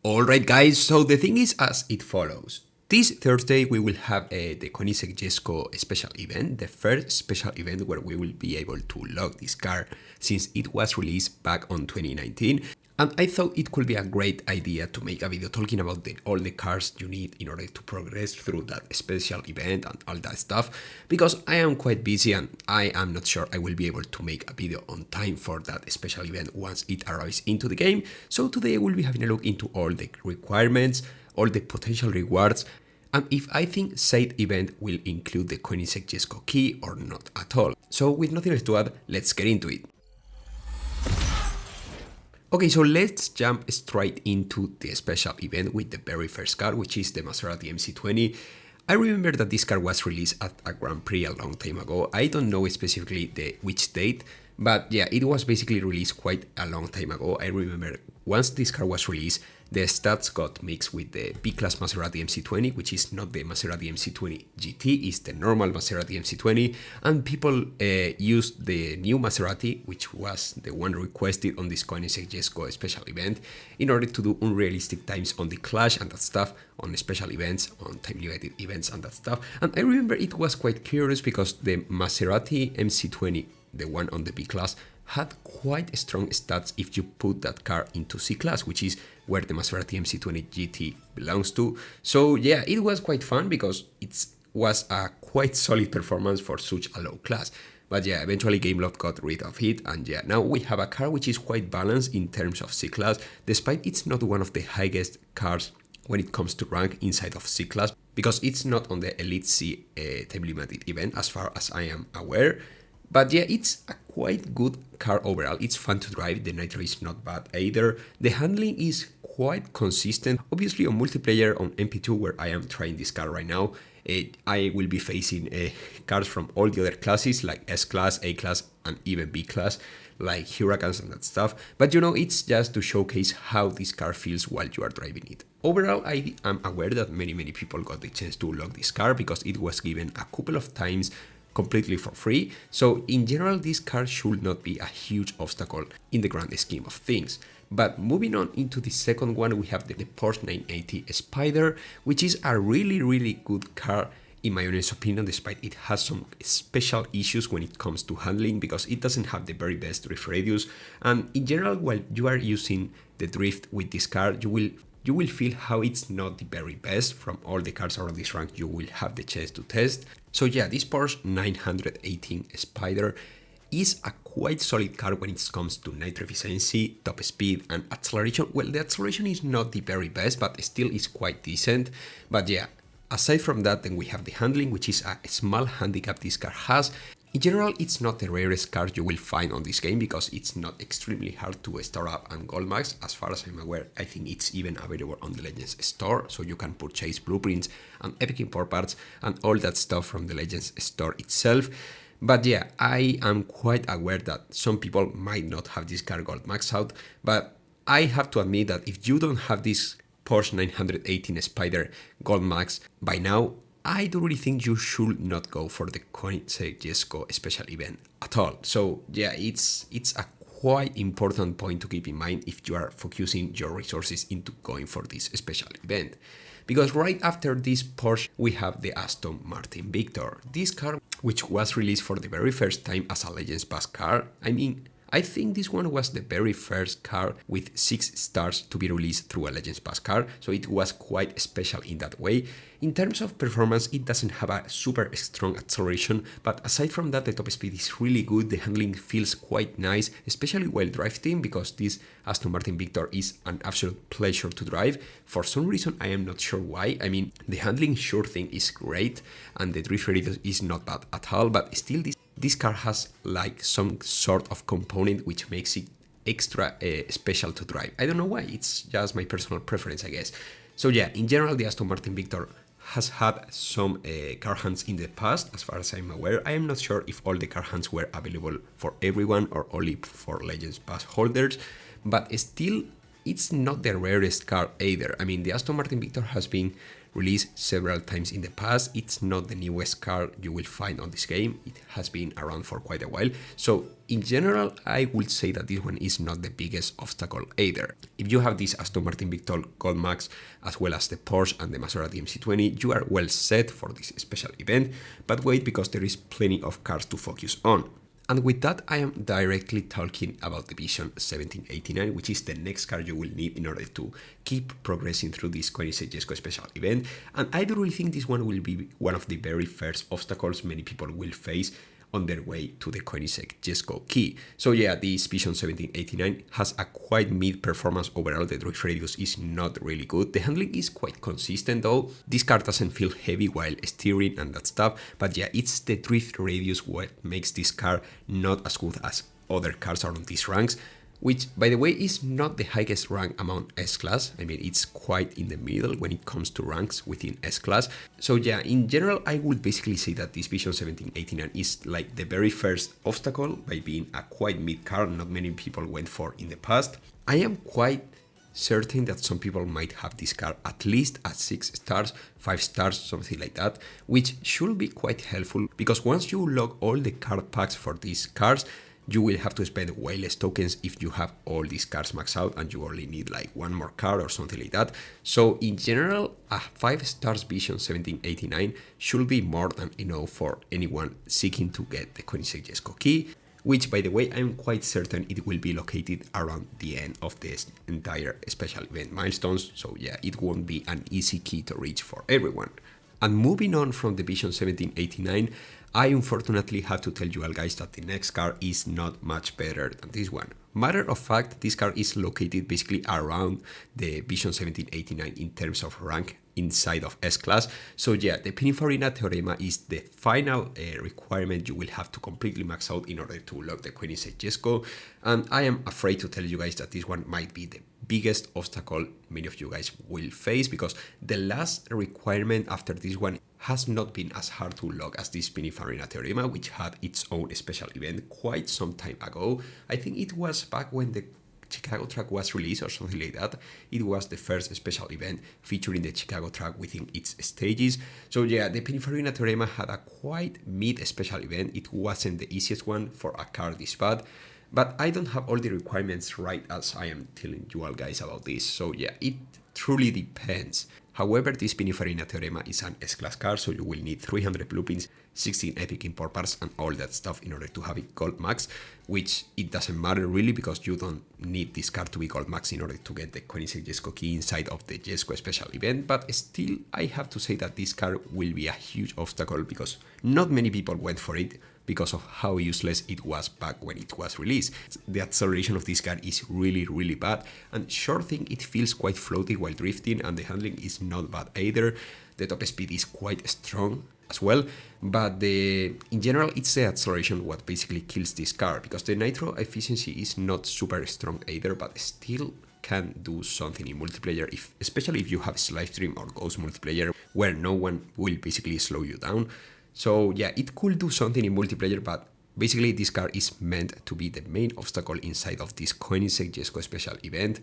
Alright guys, so the thing is as it follows. This Thursday we will have the Koenigsegg Jesko Special Event, the first special event where we will be able to log this car since it was released back on 2019. And I thought it could be a great idea to make a video talking about all the cars you need in order to progress through that special event and all that stuff, because I am quite busy and I am not sure I will be able to make a video on time for that special event once it arrives into the game. So today I will be having a look into all the requirements, all the potential rewards, and if I think said event will include the Koenigsegg Jesko key or not at all. So with nothing else to add, let's get into it. Okay, so let's jump straight into the special event with the very first car, which is the Maserati MC20. I remember that this car was released at a Grand Prix a long time ago. I don't know specifically which date, but yeah, it was basically released quite a long time ago. I remember once this car was released, the stats got mixed with the B-Class Maserati MC20, which is not the Maserati MC20 GT, it's the normal Maserati MC20, and people used the new Maserati, which was the one requested on this Koenigsegg Jesko special event, in order to do unrealistic times on the Clash and that stuff, on special events, on time-limited events and that stuff. And I remember it was quite curious because the Maserati MC20, the one on the B-Class, had quite strong stats if you put that car into C-Class, which is where the Maserati MC20 GT belongs to. So yeah, it was quite fun because it was a quite solid performance for such a low class. But yeah, eventually Gameloft got rid of it, and yeah, now we have a car which is quite balanced in terms of C-Class, despite it's not one of the highest cars when it comes to rank inside of C-Class, because it's not on the Elite C time limited event as far as I am aware. But yeah, it's a quite good car overall. It's fun to drive, the nitro is not bad either. The handling is quite consistent. Obviously on multiplayer on MP2, where I am trying this car right now, I will be facing cars from all the other classes like S-Class, A-Class and even B-Class, like Huracans and that stuff. But you know, it's just to showcase how this car feels while you are driving it. Overall, I am aware that many people got the chance to unlock this car because it was given a couple of times completely for free, so in general this car should not be a huge obstacle in the grand scheme of things. But moving on into the second one, we have the Porsche 980 Spyder, which is a really good car in my honest opinion, despite it has some special issues when it comes to handling because it doesn't have the very best drift radius, and in general while you are using the drift with this car, you will feel how it's not the very best from all the cars around this rank you will have the chance to test. So yeah, this Porsche 918 Spyder is a quite solid car when it comes to nitro efficiency, top speed and acceleration. Well, the acceleration is not the very best, but still is quite decent. But yeah, aside from that, then we have the handling, which is a small handicap this car has. In general, it's not the rarest car you will find on this game because it's not extremely hard to start up and gold max. As far as I'm aware, I think it's even available on the Legends store, so you can purchase blueprints and epic import parts and all that stuff from the Legends store itself. But yeah, I am quite aware that some people might not have this car gold maxed out, but I have to admit that if you don't have this Porsche 918 Spyder gold max by now, I don't really think you should not go for the Koenigsegg Jesko special event at all. So yeah, it's a quite important point to keep in mind if you are focusing your resources into going for this special event. Because right after this Porsche, we have the Aston Martin Victor. This car, which was released for the very first time as a Legends Pass car. I think this one was the very first car with 6 stars to be released through a Legends Pass car, so it was quite special in that way. In terms of performance, it doesn't have a super strong acceleration, but aside from that, the top speed is really good, the handling feels quite nice, especially while drifting, because this Aston Martin Victor is an absolute pleasure to drive. For some reason, I am not sure why. The handling sure thing is great, and the drift radius is not bad at all, but still this car has like some sort of component which makes it extra special to drive. I don't know why, it's just my personal preference, I guess. So yeah, in general, the Aston Martin Victor has had some car hunts in the past, as far as I'm aware. I am not sure if all the car hunts were available for everyone or only for Legends Pass holders, but still, it's not the rarest car either. The Aston Martin Victor has been released several times in the past. It's not the newest car you will find on this game. It has been around for quite a while. So in general, I would say that this one is not the biggest obstacle either. If you have this Aston Martin Victor Gold Max, as well as the Porsche and the Maserati MC20, you are well set for this special event, but wait, because there is plenty of cars to focus on. And with that, I am directly talking about the Vision 1789, which is the next car you will need in order to keep progressing through this Koenigsegg Jesko Special Event. And I do really think this one will be one of the very first obstacles many people will face on their way to the Koenigsegg Jesko key. So yeah, this Vision 1789 has a quite mid performance overall. The drift radius is not really good. The handling is quite consistent though. This car doesn't feel heavy while steering and that stuff, but yeah, it's the drift radius what makes this car not as good as other cars around these ranks, which, by the way, is not the highest rank among S-Class. I mean, it's quite in the middle when it comes to ranks within S-Class. So yeah, in general, I would basically say that this Vision 1789 is like the very first obstacle by being a quite mid car not many people went for in the past. I am quite certain that some people might have this car at least at 6 stars, 5 stars, something like that, which should be quite helpful because once you log all the card packs for these cars, you will have to spend way less tokens if you have all these cars maxed out and you only need like one more car or something like that. So in general, a 5 stars Vision 1789 should be more than enough for anyone seeking to get the Koenigsegg Jesko key, which, by the way, I'm quite certain it will be located around the end of this entire special event milestones. So yeah, it won't be an easy key to reach for everyone. And moving on from the Vision 1789, I unfortunately have to tell you all guys that the next car is not much better than this one. Matter of fact, this car is located basically around the Vision 1789 in terms of rank inside of S-Class. So yeah, the Pininfarina Teorema is the final requirement you will have to completely max out in order to lock the Koenigsegg Jesko. And I am afraid to tell you guys that this one might be the biggest obstacle many of you guys will face, because the last requirement after this one has not been as hard to log as this Pininfarina Teorema, which had its own special event quite some time ago. I think it was back when the Chicago track was released or something like that. It was the first special event featuring the Chicago track within its stages. So yeah, the Pininfarina Teorema had a quite mid special event. It wasn't the easiest one for a car this bad, but I don't have all the requirements right as I am telling you all guys about this. So yeah, it truly depends. However, this Pininfarina Teorema is an S-Class car, so you will need 300 blueprints, 16 epic import parts and all that stuff in order to have it gold max, which it doesn't matter really because you don't need this car to be gold max in order to get the Koenigsegg Jesko key inside of the Jesko special event. But still, I have to say that this car will be a huge obstacle because not many people went for it because of how useless it was back when it was released. The acceleration of this car is really bad, and sure thing it feels quite floaty while drifting, and the handling is not bad either. The top speed is quite strong as well, but in general it's the acceleration what basically kills this car, because the nitro efficiency is not super strong either, but still can do something in multiplayer, especially if you have Slivestream or Ghost multiplayer where no one will basically slow you down. So yeah, it could do something in multiplayer, but basically this car is meant to be the main obstacle inside of this Koenigsegg Jesko special event.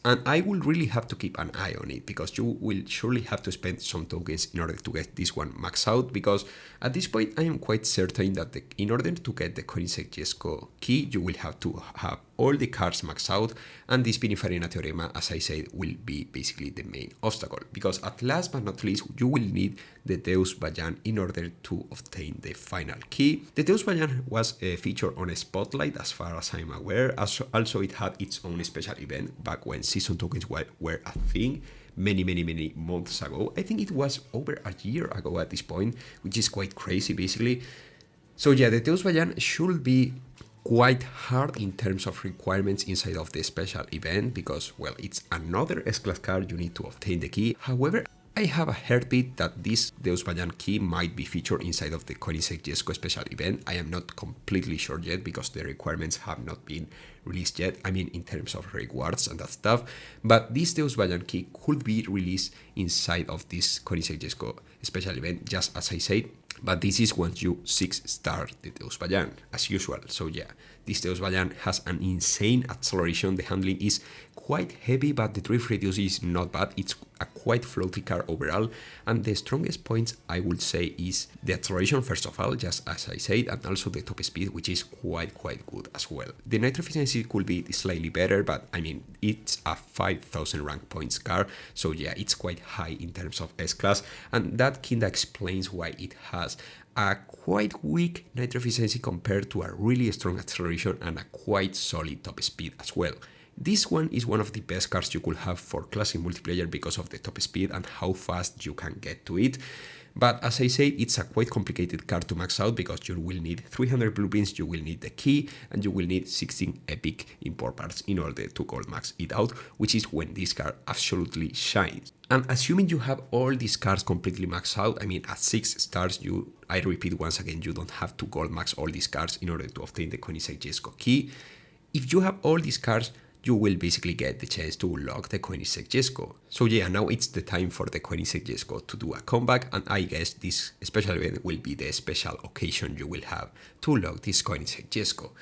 And I will really have to keep an eye on it, because you will surely have to spend some tokens in order to get this one maxed out, because at this point I am quite certain that in order to get the Koenigsegg Jesko key, you will have to have all the cars maxed out, and this Pininfarina Teorema, as I said, will be basically the main obstacle, because at last but not least, you will need the Deus Vayanne in order to obtain the final key. The Deus Vayanne was featured on a Spotlight as far as I'm aware. Also it had its own special event back when season tokens were a thing many months ago. I think it was over a year ago at this point, which is quite crazy basically. So yeah, the Deus Vayanne should be quite hard in terms of requirements inside of the special event, because well, it's another S-Class car, you need to obtain the key. However, I have a heartbeat that this Deus Vayanne key might be featured inside of the Koenigsegg Jesko special event. I am not completely sure yet because the requirements have not been released yet, I mean in terms of rewards and that stuff, but this Deus Vayanne key could be released inside of this Koenigsegg Jesko special event, just as I said. But this is once you 6-star the Deus Vayanne, as usual. So yeah, this Deus Vayanne has an insane acceleration. The handling is quite heavy, but the drift radius is not bad. It's a quite floaty car overall, and the strongest points I would say is the acceleration first of all, just as I said, and also the top speed, which is quite good as well. The nitro efficiency could be slightly better, but I mean, it's a 5,000 rank points car, so yeah, it's quite high in terms of S-Class, and that kinda explains why it has a quite weak nitro efficiency compared to a really strong acceleration and a quite solid top speed as well. This one is one of the best cars you could have for classic multiplayer because of the top speed and how fast you can get to it. But as I said, it's a quite complicated car to max out because you will need 300 blueprints, you will need the key, and you will need 16 epic import parts in order to gold max it out, which is when this car absolutely shines. And assuming you have all these cars completely maxed out, I mean at 6 stars, I repeat once again, you don't have to gold max all these cars in order to obtain the Koenigsegg Jesko key. If you have all these cars, you will basically get the chance to unlock the Koenigsegg Jesko. So yeah, now it's the time for the Koenigsegg Jesko to do a comeback, and I guess this special event will be the special occasion you will have to unlock this Koenigsegg Jesko.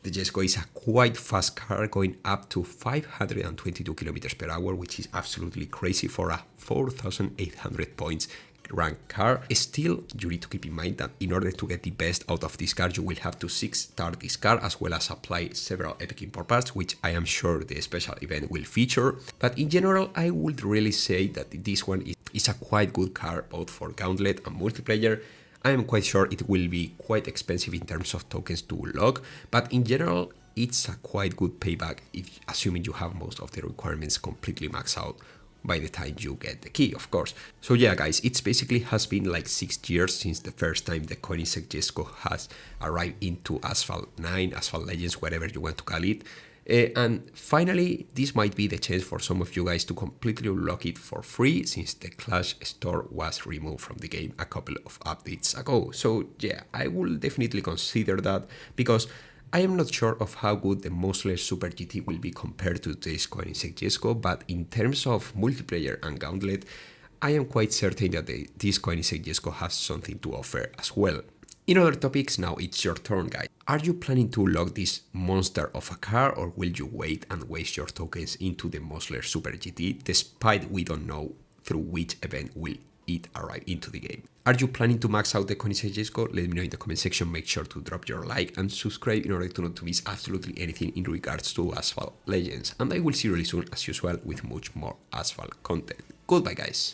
The Jesko is a quite fast car, going up to 522 km per hour, which is absolutely crazy for a 4,800 points rank car. Still, you need to keep in mind that in order to get the best out of this car, you will have to 6-star this car as well as apply several epic import parts, which I am sure the special event will feature. But in general, I would really say that this one is a quite good car both for Gauntlet and multiplayer. I am quite sure it will be quite expensive in terms of tokens to unlock, but in general, it's a quite good payback if assuming you have most of the requirements completely maxed out by the time you get the key, of course. So yeah, guys, it's basically has been like 6 years since the first time the Koenigsegg Jesko has arrived into Asphalt 9, Asphalt Legends, whatever you want to call it. And finally, this might be the chance for some of you guys to completely unlock it for free, since the Clash store was removed from the game a couple of updates ago. So yeah, I will definitely consider that, because I am not sure of how good the Muscle Super GT will be compared to this Koenigsegg Jesko, but in terms of multiplayer and Gauntlet, I am quite certain that this Koenigsegg Jesko has something to offer as well. In other topics, now it's your turn, guys. Are you planning to unlock this monster of a car, or will you wait and waste your tokens into the Muscle Super GT, despite we don't know through which event will it arrive into the game? Are you planning to max out the Koenigsegg Jesko? Let me know in the comment section. Make sure to drop your like and subscribe in order to not miss absolutely anything in regards to Asphalt Legends. And I will see you really soon, as usual, with much more Asphalt content. Goodbye, guys.